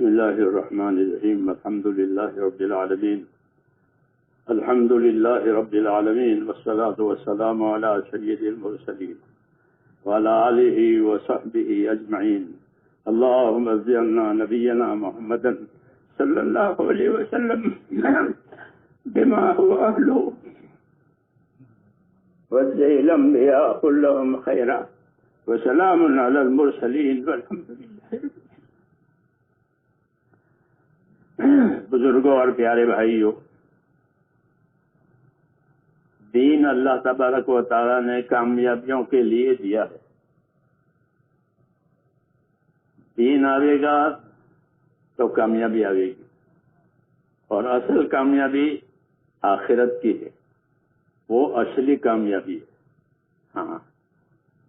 بسم الله الرحمن الرحيم الحمد لله رب العالمين الحمد لله رب العالمين والصلاة والسلام على سيد المرسلين وعلى آله وصحبه أجمعين اللهم زدنا نبينا محمدا صلى الله عليه وسلم بما هو أهله وجزي الأنبياء كلهم خيرا وسلام على المرسلين والحمد لله. بزرگوں اور پیارے بھائیوں، دین اللہ تبارک و تعالیٰ نے کامیابیوں کے لیے دیا ہے. دین آئے گا تو کامیابی آئے گی، اور اصل کامیابی آخرت کی ہے، وہ اصلی کامیابی ہے. ہاں،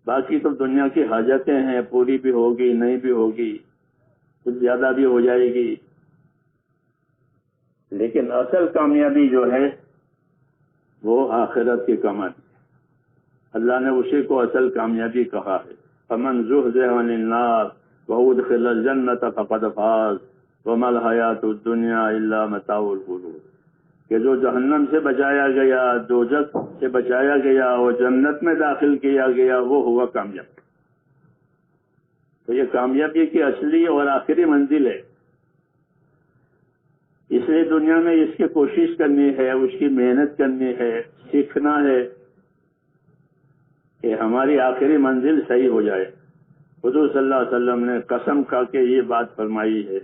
باقی تو دنیا کی حاجتیں ہیں، پوری بھی ہوگی نہیں بھی ہوگی، کچھ زیادہ بھی ہو جائے گی، لیکن اصل کامیابی جو ہے وہ آخرت کی کامیابی ہے. اللہ نے اسی کو اصل کامیابی کہا ہے. فمن زحزح عن النار وادخل الجنة فقد فاز وما الحیاۃ الدنیا الا متاع الغرور. کہ جو جہنم سے بچایا گیا، دوزخ سے بچایا گیا اور جنت میں داخل کیا گیا، وہ ہوا کامیاب. تو یہ کامیابی کی اصلی اور آخری منزل ہے. اس لیے دنیا میں اس کی کوشش کرنی ہے، اس کی محنت کرنی ہے، سیکھنا ہے کہ ہماری آخری منزل صحیح ہو جائے. حضور صلی اللہ علیہ وسلم نے قسم کھا کے یہ بات فرمائی ہے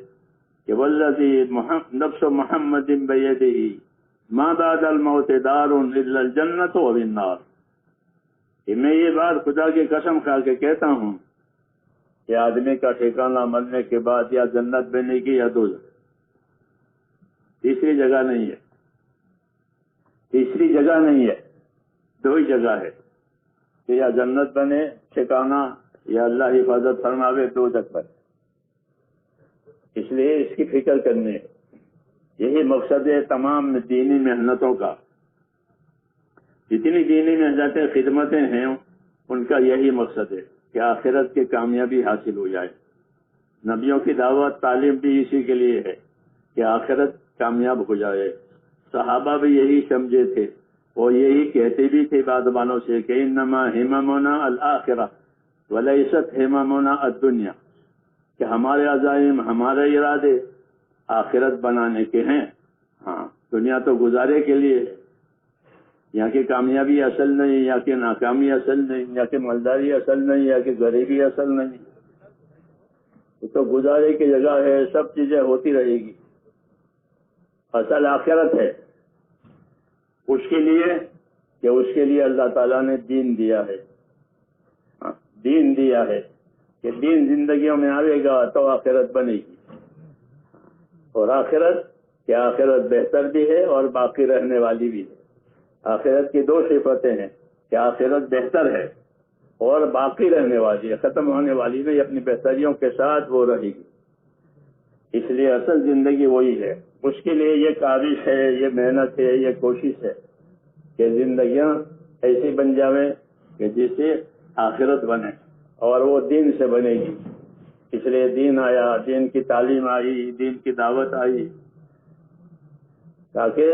کہ والذی نفس محمد بیدہ ما بعد الموت دار الا الجنۃ و النار. کہ میں یہ بات خدا کی قسم کھا کے کہتا ہوں کہ آدمی کا ٹھکانہ مرنے کے بعد یا جنت بنے گی یا دوزخ. تیسری جگہ نہیں ہے، تیسری جگہ نہیں ہے، دو ہی جگہ ہے کہ یا جنت بنے ٹھکانہ یا اللہ حفاظت فرماوے دوزخ پر. اس لیے اس کی فکر کرنی ہے. یہی مقصد ہے تمام دینی محنتوں کا. جتنی دینی محنتیں خدمتیں ہیں ان کا یہی مقصد ہے کہ آخرت کی کامیابی حاصل ہو جائے. نبیوں کی دعوت تعلیم بھی اسی کے لیے ہے کہ آخرت کامیاب ہو جائے. صحابہ بھی یہی سمجھے تھے، وہ یہی کہتے بھی تھے بعد والوں سے کہ انما ہممنا الآخرہ ولیست ہممنا الدنیا. کہ ہمارے عزائم، ہمارے ارادے آخرت بنانے کے ہیں. ہاں، دنیا تو گزارے کے لیے ہے. یہاں کی کامیابی اصل نہیں، یہاں کی ناکامی اصل نہیں، یہاں کی مالداری اصل نہیں، یہاں کی غریبی اصل نہیں. وہ تو گزارے کی جگہ ہے، سب چیزیں ہوتی رہے گی. اصل آخرت ہے. اس کے لیے اللہ تعالیٰ نے دین دیا ہے. دین دیا ہے کہ دین زندگیوں میں آئے گا تو آخرت بنے گی. اور آخرت بہتر بھی ہے اور باقی رہنے والی بھی ہے. آخرت کی دو صفتیں ہیں کہ آخرت بہتر ہے اور باقی رہنے والی ہے، ختم ہونے والی نہیں، اپنی بہتریوں کے ساتھ وہ رہے گی. اس لیے اصل زندگی وہی ہے. اس کے لیے یہ کاوش ہے، یہ محنت ہے، یہ کوشش ہے کہ زندگیاں ایسی بن جاویں کہ جس سے آخرت بنے اور وہ دین سے بنے گی. اس لیے دین آیا، دین کی تعلیم آئی، دین کی دعوت آئی، تاکہ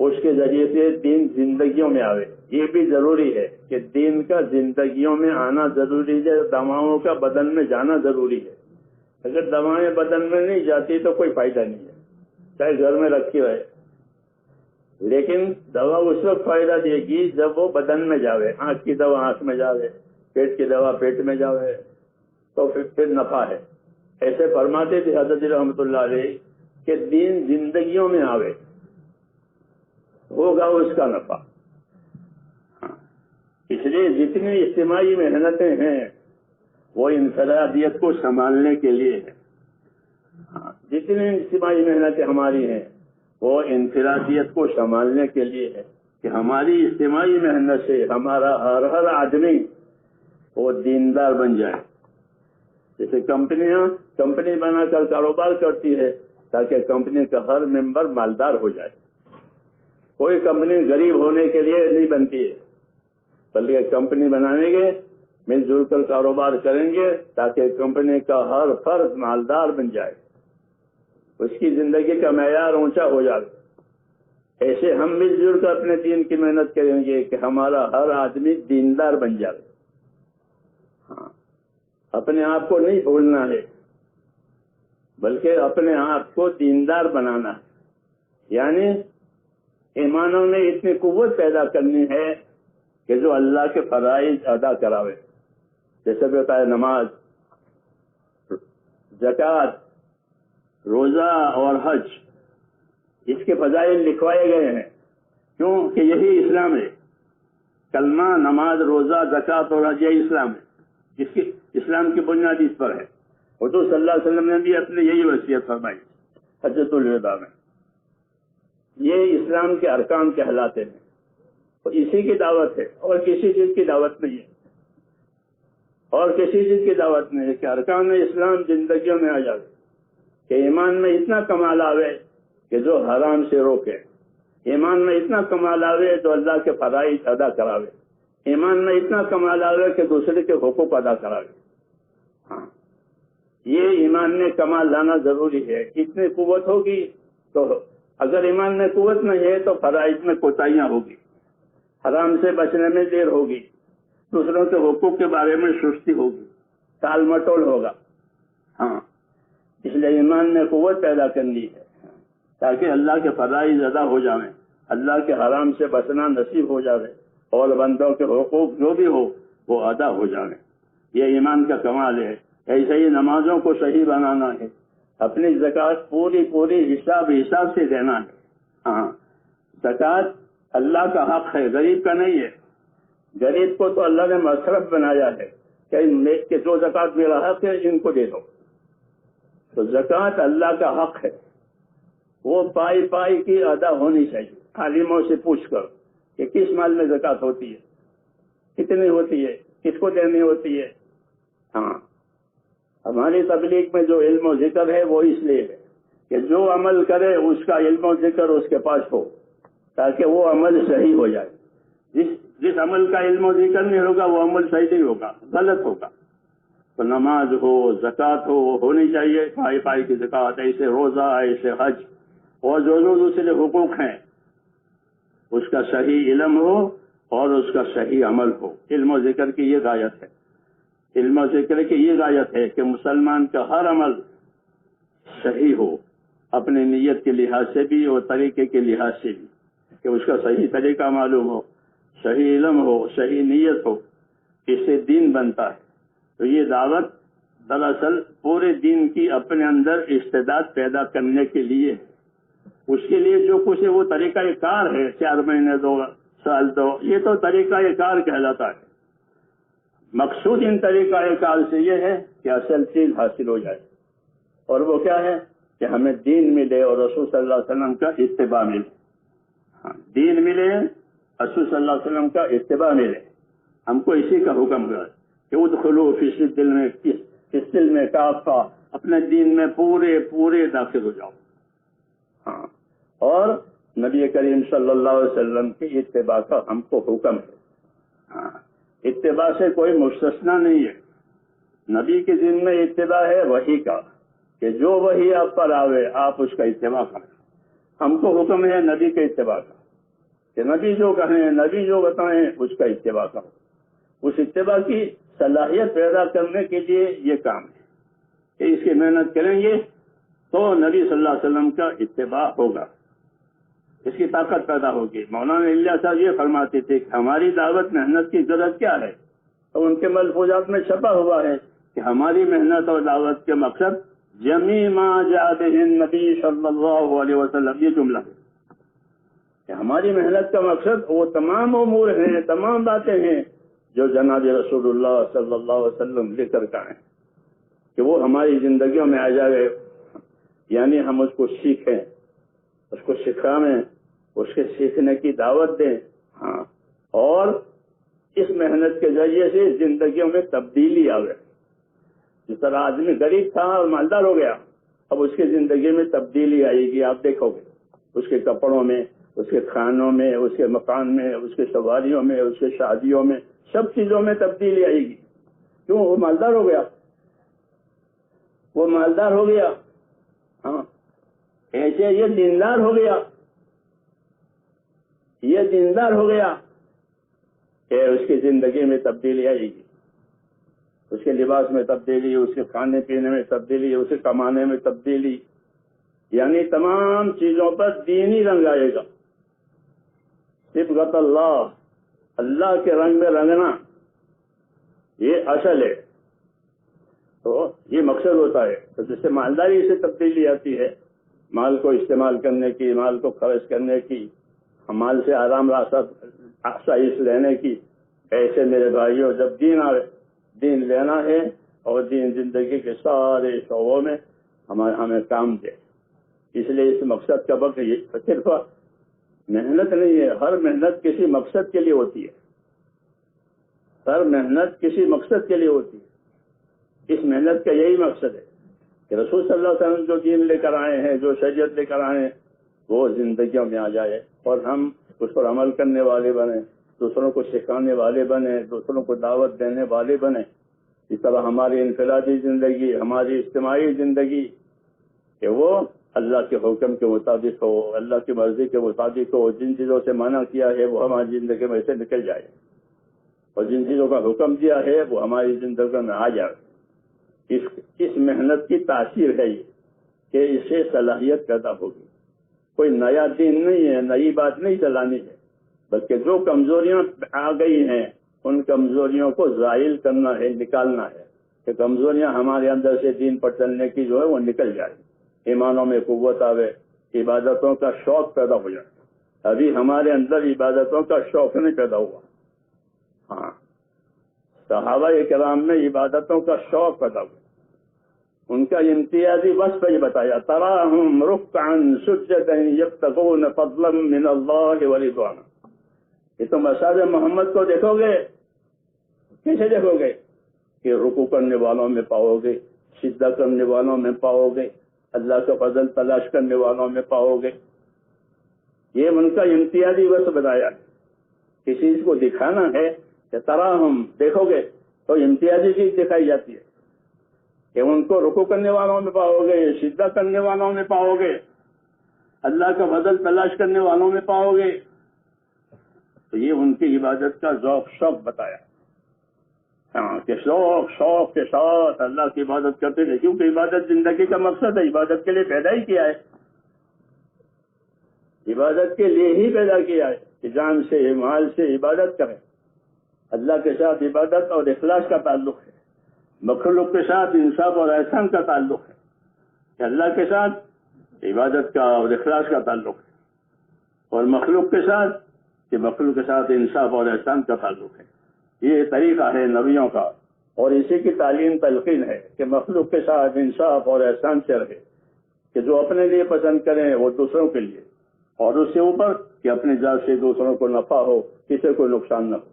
اس کے ذریعے سے دین زندگیوں میں آوے. یہ بھی ضروری ہے کہ دین کا زندگیوں میں آنا ضروری ہے. دواؤں کا بدن میں جانا ضروری ہے. اگر دوائیں بدن میں نہیں جاتی تو کوئی فائدہ نہیں ہے، چاہے گھر میں رکھی رہے. لیکن دوا اس وقت فائدہ دے گی جب وہ بدن میں جاوے. آنکھ کی دوا آنکھ میں جاوے، پیٹ کی دوا پیٹ میں جاوے تو پھر نفع ہے. ایسے فرماتے تھے حضرت رحمۃ اللہ علیہ کہ دین زندگیوں میں آوے ہوگا اس کا نفع. اس لیے جتنی اجتماعی محنتیں ہیں وہ انفرادیت کو سنبھالنے کے لیے ہے. جتنی اجتماعی محنتیں ہماری ہیں وہ انفرادیت کو سنبھالنے کے لیے ہے کہ ہماری اجتماعی محنت سے ہمارا ہر آدمی وہ دیندار بن جائے. جیسے کمپنی بنا کر کاروبار کرتی ہے تاکہ کمپنی کا ہر ممبر مالدار ہو جائے. کوئی کمپنی غریب ہونے کے لیے نہیں بنتی ہے، بلکہ کمپنی بنانے کے مل جل کر کاروبار کریں گے تاکہ کمپنی کا ہر فرد مالدار بن جائے. اس کی زندگی کا معیار اونچا ہو جائے. ایسے ہم مل جل کر اپنے دین کی محنت کریں گے کہ ہمارا ہر آدمی دیندار بن جائے. ہاں، اپنے آپ کو نہیں بھولنا ہے بلکہ اپنے آپ کو دیندار بنانا ہے. یعنی ایمانوں میں اتنی قوت پیدا کرنی ہے کہ جو اللہ کے فرائض ادا کراوے، جیسے بھی ہوتا ہے نماز، زکوٰۃ، روزہ اور حج. اس کے فضائل لکھوائے گئے ہیں. کیوں کہ یہی اسلام ہے. کلمہ، نماز، روزہ، زکوٰۃ اور حج، یہی اسلام ہے. اس کی اسلام کی بنیاد اس پر ہے. حضور صلی اللہ علیہ وسلم نے بھی اپنے یہی وصیت فرمائی حجۃ الوداع میں. یہ اسلام کے ارکان کہلاتے ہیں اور اسی کی دعوت ہے اور کسی چیز کی دعوت نہیں ہے. اور کسی چیز کی دعوت نہیں ہے کہ ارکان اسلام زندگیوں میں آ جائے، کہ ایمان میں اتنا کمال آوے کہ جو حرام سے روکے، ایمان میں اتنا کمال آوے جو اللہ کے فرائض ادا کراوے، ایمان میں اتنا کمال آوے کہ دوسرے کے حقوق ادا کراوے. ہاں، یہ ایمان میں کمال لانا ضروری ہے. اتنی قوت ہوگی تو اگر ایمان میں قوت نہیں ہے تو فرائض میں کوتاہیاں ہوگی، حرام سے بچنے میں دیر ہوگی، دوسروں کے حقوق کے بارے میں سستی ہوگی، ٹال مٹول ہوگا. ہاں، اس لیے ایمان میں قوت پیدا کرنی ہے تاکہ اللہ کے فرائض ادا ہو جائیں، اللہ کے حرام سے بچنا نصیب ہو جائے اور بندوں کے حقوق جو بھی ہو وہ ادا ہو جائیں. یہ ایمان کا کمال ہے. ایسے ہی نمازوں کو صحیح بنانا ہے، اپنی زکوٰۃ پوری حساب سے دینا ہے. ہاں، زکوٰۃ اللہ کا حق ہے، غریب کا نہیں ہے. غریب کو تو اللہ نے مصرف بنایا ہے کہ جو زکوٰۃ میرا حق ہے ان کو دے دو. تو زکوٰۃ اللہ کا حق ہے، وہ پائی کی ادا ہونی چاہیے. عالموں سے پوچھ کر کہ کس مال میں زکوٰۃ ہوتی ہے، کتنی ہوتی ہے، کس کو دینی ہوتی ہے. ہاں، ہماری تبلیغ میں جو علم و ذکر ہے وہ اس لیے ہے کہ جو عمل کرے اس کا علم و ذکر اس کے پاس ہو تاکہ وہ عمل صحیح ہو جائے. جس عمل کا علم و ذکر نہیں ہوگا وہ عمل صحیح نہیں ہوگا، غلط ہوگا. تو نماز ہو، زکوٰۃ ہو، وہ ہونی چاہیے پائی کی زکوٰۃ، ایسے روزہ، ایسے حج اور جو دوسرے حقوق ہیں اس کا صحیح علم ہو اور اس کا صحیح عمل ہو. علم و ذکر کی یہ غایت ہے. علم و ذکر کی یہ غایت ہے کہ مسلمان کا ہر عمل صحیح ہو، اپنے نیت کے لحاظ سے بھی اور طریقے کے لحاظ سے بھی، کہ اس کا صحیح طریقہ معلوم ہو، صحیح علم ہو، صحیح نیت ہو. اس سے دین بنتا ہے. تو یہ دعوت دراصل پورے دین کی اپنے اندر استعداد پیدا کرنے کے لیے، اس کے لیے جو کچھ ہے وہ طریقہ کار ہے. 4 مہینے 2 سال 2، یہ تو طریقہ کار کہلاتا ہے. مقصود ان طریقہ کار سے یہ ہے کہ اصل چیز حاصل ہو جائے، اور وہ کیا ہے کہ ہمیں دین ملے اور رسول صلی اللہ علیہ وسلم کا اتباع ملے. ہاں، دین ملے، رسول صلی اللہ علیہ وسلم کا اتباع ملے. ہم کو اسی کا حکم ہے کہ ادخلوا فی السلم کافہ، اپنے دین میں پورے داخل ہو جاؤ. ہاں، اور نبی کریم صلی اللہ علیہ وسلم کی اتباع کا ہم کو حکم ہے. ہاں، اتباع سے کوئی مستثنا نہیں ہے. نبی کے دین میں اتباع ہے وحی کا، کہ جو وحی آپ پر آوے آپ اس کا اتباع کریں. ہم کو حکم ہے نبی کے اتباع کا، کہ نبی جو کہیں، نبی جو بتائیں اس کا اتباع کرو. اس اتباع کی صلاحیت پیدا کرنے کے لیے یہ کام ہے کہ اس کی محنت کریں گے تو نبی صلی اللہ علیہ وسلم کا اتباع ہوگا، اس کی طاقت پیدا ہوگی. مولانا الیاس صاحب یہ فرماتے تھے کہ ہماری دعوت محنت کی ضرورت کیا ہے، تو ان کے ملفوظات میں چھپا ہوا ہے کہ ہماری محنت اور دعوت کے مقصد جمیع ما جاء بہ النبی صلی اللہ علیہ وسلم. یہ جملہ ہے کہ ہماری محنت کا مقصد وہ تمام امور ہیں، تمام باتیں ہیں جو جناب رسول اللہ صلی اللہ علیہ وسلم لے کر آئے، کہ وہ ہماری زندگیوں میں آ جائے. یعنی ہم اس کو سیکھیں، اس کو سکھائیں، اس کے سیکھنے کی دعوت دیں. ہاں، اور اس محنت کے ذریعے سے زندگیوں میں تبدیلی آئے. جس طرح آدمی غریب تھا اور مالدار ہو گیا، اب اس کی زندگی میں تبدیلی آئے گی. آپ دیکھو گے اس کے کپڑوں میں، اس کے کھانوں میں، اس کے مکان میں، اس کے سواریوں میں، اس کے شادیوں میں، سب چیزوں میں تبدیلی آئے گی. کیوں؟ وہ مالدار ہو گیا، وہ مالدار ہو گیا. ہاں، ایسے یہ دیندار ہو گیا، یہ دیندار ہو گیا کہ اس کی زندگی میں تبدیلی آئے گی، اس کے لباس میں تبدیلی، اس کے کھانے پینے میں تبدیلی، اس کے کمانے میں تبدیلی، یعنی تمام چیزوں پر دینی رنگ آئے گا۔ صبغت اللہ، اللہ کے رنگ میں رنگنا، یہ اصل ہے۔ تو یہ مقصد ہوتا ہے۔ تو جس سے مالداری سے تبدیلی آتی ہے، مال کو استعمال کرنے کی، مال کو خرچ کرنے کی، مال سے آرام راست آسائش لینے کی، ایسے میرے بھائیوں جب دین آئے، دین لینا ہے اور دین زندگی کے سارے شعبوں میں ہمیں کام دے۔ اس لیے اس مقصد کا وقت یہ صرف محنت نہیں ہے، ہر محنت کسی مقصد کے لیے ہوتی ہے، ہر محنت کسی مقصد کے لیے ہوتی ہے۔ اس محنت کا یہی مقصد ہے کہ رسول صلی اللہ علیہ وسلم جو دین لے کر آئے ہیں، جو شریعت لے کر آئے ہیں، وہ زندگیوں میں آ جائے اور ہم اس پر عمل کرنے والے بنے، دوسروں کو سکھانے والے بنے، دوسروں کو دعوت دینے والے بنے۔ اس طرح ہماری انفرادی زندگی، ہماری اجتماعی زندگی کہ وہ اللہ کے حکم کے مطابق ہو، اللہ کی مرضی کے مطابق ہو، جن چیزوں سے منع کیا ہے وہ ہماری زندگی میں سے نکل جائے، اور جن چیزوں کا حکم دیا ہے وہ ہماری زندگی میں آ جائے۔ اس محنت کی تاثیر ہے یہ کہ اس سے صلاحیت پیدا ہوگی۔ کوئی نیا دین نہیں ہے، نئی بات نہیں چلانی ہے، بلکہ جو کمزوریاں آ گئی ہیں ان کمزوریوں کو زائل کرنا ہے، نکالنا ہے، کہ کمزوریاں ہمارے اندر سے دین پر چلنے کی جو ہے وہ نکل جائے، ایمانوں میں قوت آوے، عبادتوں کا شوق پیدا ہو جائے۔ ابھی ہمارے اندر عبادتوں کا شوق نہیں پیدا ہوا۔ ہاں، صحابہ کرام میں عبادتوں کا شوق پیدا ہوا۔ ان کا امتیازی وصف یہ بتایا، تراہم رکعا سجدا یبتغون فضلا من اللہ ورضوانا۔ کہ تم اصحاب محمد کو دیکھو گے، کیسے دیکھو گے؟ کہ رکوع کرنے والوں میں پاؤ گے، سجدہ کرنے والوں میں پاؤ گے، اللہ کا فضل تلاش کرنے والوں میں پاؤ گے۔ یہ ان کا امتیازی وصف بتایا۔ کسی چیز کو دکھانا ہے کہ تراہم دیکھو گے تو امتیازی چیز دکھائی جاتی ہے، کہ ان کو رکوع کرنے والوں میں پاؤ گے، سجدہ کرنے والوں میں پاؤ گے، اللہ کا فضل تلاش کرنے والوں میں پاؤ گے۔ تو یہ ان کی عبادت کا ذوق شوق بتایا، ہاں، کہ شوق کے ساتھ اللہ کی عبادت کرتے تھے، کیونکہ عبادت زندگی کا مقصد ہے، عبادت کے لیے پیدا ہی کیا ہے، عبادت کے لیے ہی پیدا کیا ہے کہ جان سے مال سے عبادت کریں۔ اللہ کے ساتھ عبادت اور اخلاص کا تعلق ہے، مخلوق کے ساتھ انصاف اور احسان کا تعلق ہے، کہ اللہ کے ساتھ عبادت کا اور اخلاص کا تعلق ہے، اور مخلوق کے ساتھ کہ مخلوق کے ساتھ انصاف اور احسان کا تعلق ہے۔ یہ طریقہ ہے نبیوں کا، اور اسی کی تعلیم تلقین ہے کہ مخلوق کے ساتھ انصاف اور احسان سے رہے، کہ جو اپنے لیے پسند کریں وہ دوسروں کے لیے، اور اس سے اوپر کہ اپنی ذات سے دوسروں کو نفع ہو، کسی کو نقصان نہ ہو۔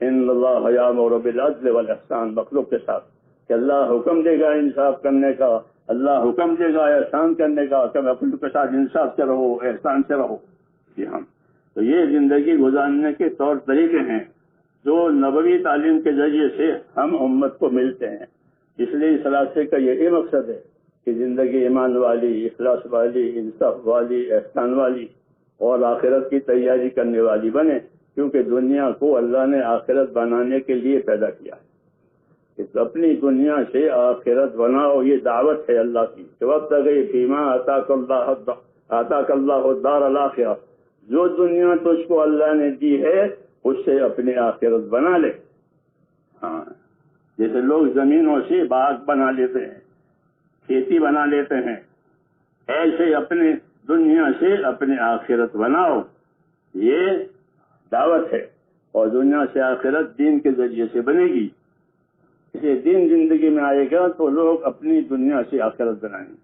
ان اللہ یامر بالعدل والاحسان، مخلوق کے ساتھ کہ اللہ حکم دے گا انصاف کرنے کا، اللہ حکم دے گا احسان کرنے کا، کہ مخلوق کے ساتھ انصاف سے رہو، احسان سے رہو۔ جی ہاں، تو یہ زندگی گزارنے کے طور طریقے ہیں جو نبوی تعلیم کے ذریعے سے ہم امت کو ملتے ہیں۔ اس لیے اس راستے کا یہی مقصد ہے کہ زندگی ایمان والی، اخلاص والی، انصاف والی، احسان والی اور آخرت کی تیاری کرنے والی بنے، کیونکہ دنیا کو اللہ نے آخرت بنانے کے لیے پیدا کیا ہے۔ کہ اپنی دنیا سے آخرت بناؤ، یہ دعوت ہے اللہ کی، کہ وابتغ فیما آتاک اللہ الدار الآخرہ، جو دنیا تجھ کو اللہ نے دی ہے اس سے اپنی آخرت بنا لے۔ ہاں، جیسے لوگ زمینوں سے باغ بنا لیتے ہیں، کھیتی بنا لیتے ہیں، ایسے اپنے دنیا سے اپنی آخرت بناؤ، یہ دعوت ہے، اور دنیا سے آخرت دین کے ذریعے سے بنے گی۔ اسے دین زندگی میں آئے گا تو لوگ اپنی دنیا سے آخرت بنائیں گے،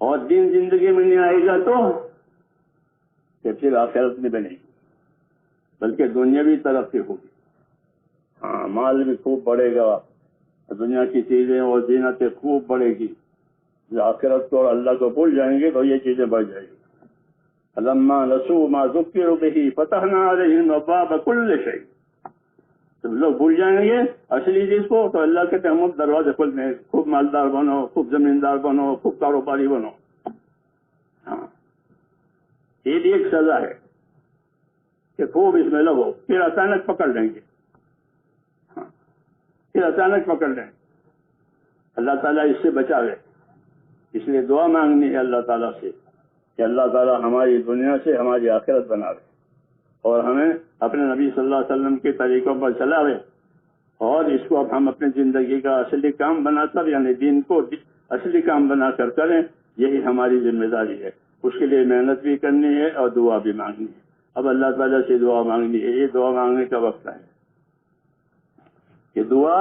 اور دین زندگی میں نہیں آئے گا تو پھر آخرت نہیں بنے گی، بلکہ دنیاوی ترقی ہوگی۔ ہاں، مال بھی خوب بڑھے گا، دنیا کی چیزیں اور زینتیں خوب بڑھے گی۔ آخرت کو اور اللہ کو بھول جائیں گے تو یہ چیزیں بڑھ جائیں گی۔ فلما نسوا ما ذکروا به فتحنا علیہم ابواب کل شیء، جب لوگ بھول جائیں گے اصلی چیز کو تو اللہ کے ہم دروازے کھولتے ہیں، خوب مالدار بنو، خوب زمیندار بنو، خوب کاروباری بنو، ہاں یہ بھی ایک سزا ہے کہ خوب اس میں لگو، پھر اچانک پکڑ لیں گے، ہاں پھر اچانک پکڑ لیں گے۔ اللہ تعالیٰ اس سے بچاوے، اس لیے دعا مانگنی ہے اللہ تعالیٰ سے کہ اللہ تعالیٰ ہماری دنیا سے ہماری آخرت بناوے اور ہمیں اپنے نبی صلی اللہ علیہ وسلم کے طریقوں پر چلاوے، اور اس کو اب ہم اپنی زندگی کا اصلی کام بنا کر، یعنی دین کو اصلی کام بنا کر کریں، یہی ہماری ذمہ داری ہے۔ اس کے لیے محنت بھی کرنی ہے اور دعا بھی مانگنی ہے۔ اب اللہ تعالیٰ سے دعا مانگنی ہے، یہ دعا مانگنے کا وقت ہے کہ دعا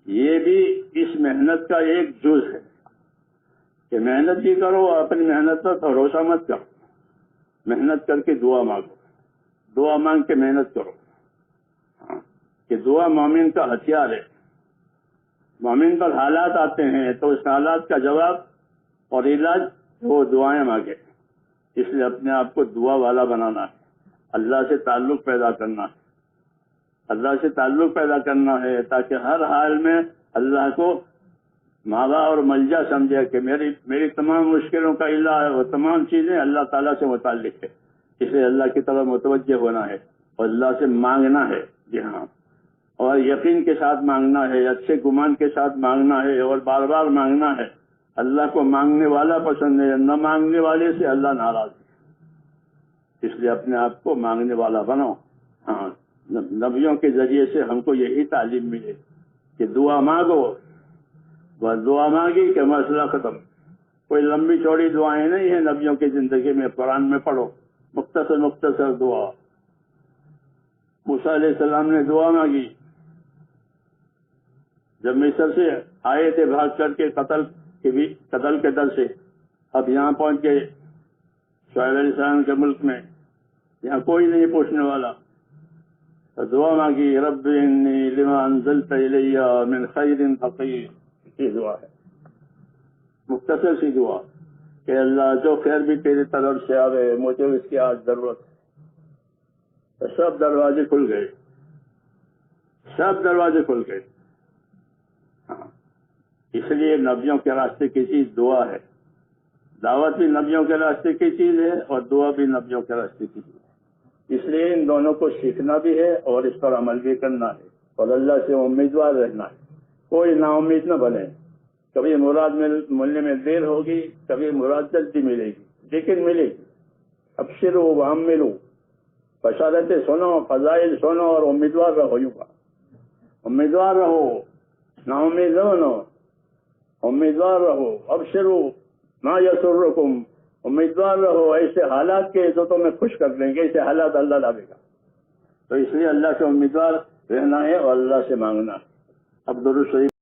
یہ بھی اس محنت کا ایک جز ہے کہ محنت بھی کرو، اپنی محنت پر بھروسہ مت کرو، محنت کر کے دعا مانگو، دعا مانگ کے محنت کرو، ہاں کہ دعا مومن کا ہتھیار ہے۔ مومن پر حالات آتے ہیں تو اس حالات کا جواب اور علاج وہ دعائیں مانگے۔ اس لیے اپنے آپ کو دعا والا بنانا ہے، اللہ سے تعلق پیدا کرنا ہے، اللہ سے تعلق پیدا کرنا ہے تاکہ ہر حال میں اللہ کو ماوا اور ملجا سمجھے کہ میری تمام مشکلوں کا علاج اور تمام چیزیں اللہ تعالیٰ سے متعلق ہے۔ اس لیے اللہ کی طرف متوجہ ہونا ہے اور اللہ سے مانگنا ہے، جی ہاں، اور یقین کے ساتھ مانگنا ہے، اچھے گمان کے ساتھ مانگنا ہے اور بار بار مانگنا ہے۔ اللہ کو مانگنے والا پسند ہے، نہ مانگنے والے سے اللہ ناراض ہے۔ اس لیے اپنے آپ کو مانگنے والا بنو۔ ہاں نبیوں کے ذریعے سے ہم کو یہی تعلیم ملے کہ دعا مانگو، بس دعا مانگی کہ مسئلہ ختم۔ کوئی لمبی چوڑی دعائیں نہیں ہیں نبیوں کی زندگی میں، قرآن میں پڑھو، مختصر دعا۔ موسیٰ علیہ السلام نے دعا مانگی جب مصر سے آئے تھے بھاگ کر کے قتل کے ڈر سے، اب یہاں پہنچ گئے شعیب علیہ السلام کے ملک میں، یہاں کوئی نہیں پوچھنے والا، تو دعا مانگی رب انی لما انزلت الی من خیر فقیر۔ یہ دعا ہے، مختصر سی دعا کہ اللہ جو خیر بھی تیری طرف سے آوے مجھے اس کی آج ضرورت ہے۔ تو سب دروازے کھل گئے، سب دروازے کھل گئے۔ ہاں اس لیے نبیوں کے راستے کی چیز دعا ہے، دعوت بھی نبیوں کے راستے کی چیز ہے اور دعا بھی نبیوں کے راستے کی چیز ہے۔ اس لیے ان دونوں کو سیکھنا بھی ہے اور اس پر عمل بھی کرنا ہے اور اللہ سے امیدوار رہنا ہے۔ کوئی نا امید نہ بنے، کبھی مراد ملنے میں دیر ہوگی، کبھی مراد جلدی ملے گی، لیکن ملے گی۔ ابشروا واملوا، بشارتیں سنو، فضائل سنو اور امیدوار رہو۔ یوں کا امیدوار رہو، نا امید نہ بنو، امیدوار رہو۔ ابشروا ما یسرکم، امیدوار رہو ایسے حالات کے جو تمہیں خوش کر دیں گے، ایسے حالات اللہ لاوے گا۔ تو اس لیے اللہ سے امیدوار رہنا ہے اور اللہ سے مانگنا ہے۔ اب درود شریف